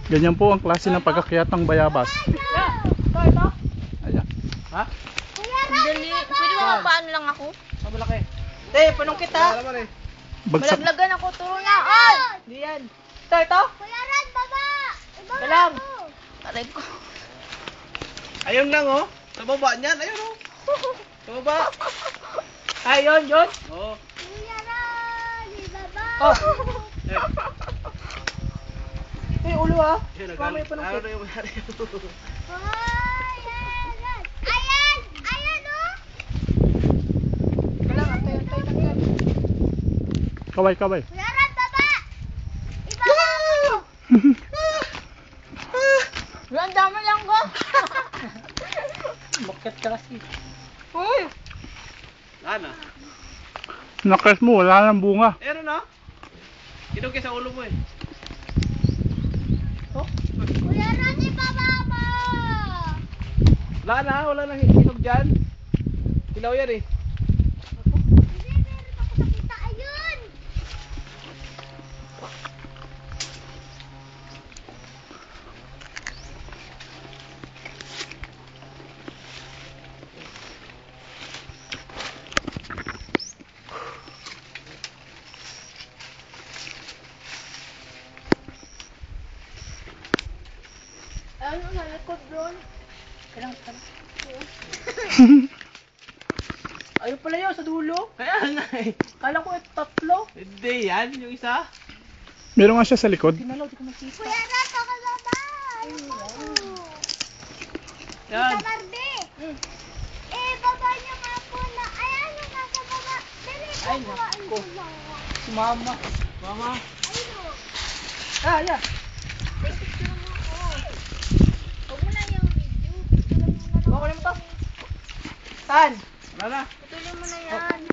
Ganyan po ang klase ng pag-akyat ng bayabas. Ayan. Ha? Dali. Pwede mo paano lang ako? Malaki. Te, punong kita. Bagsak. Malaglagan ako. Turo na. Ay! Di yan. Ito. Kuya Ran, baba! Dalang. Aray ko. Ayun lang oh. Sa baba niyan. Ayun oh. Sa baba. Ayun, yun. Oo. Kuya Ran, ibaba! Oh. Eh. Ulo ah. Mamaya pa lang. Ano yung mayari? Ay, ayan! Ayan! Ayan, oh! Dalang, antay lang yan. Kaway. Kuya Ran, baba! Ibaba mo! Ang dami lang ko. Bakit ka kasi? Uy! Lana. Nakres mo, wala nang bunga. Ayun na. Kinukis sa ulo mo eh. Kuya Ran, ibaba mo! Wala nang hinog dyan. Hilaw yan eh. Hindi, meron ako nakita. Ayun! Ano sa likod doon? Dalang. Ayun pala yun, sa dulo. Kaya nga eh. Kala ko ito tatlo. Hindi yan. Yung isa. Meron nga siya sa likod. Tinalaw, di ko makita. Kuya Ran, pakababa! Ano po? Yan. Tita Marbe! Eh, baba niyo nga po na. Ayan, yung nasa baba. Dali, Ay, kukuhaan naku. ko lang. Sumama. Mama. Ayun, oh. Ah, yeah. Picture mo ako. Huwag mo na yung video. Picture mo na lang. Kuha ko lang to. Saan? Wala na. Patuloy mo na yan.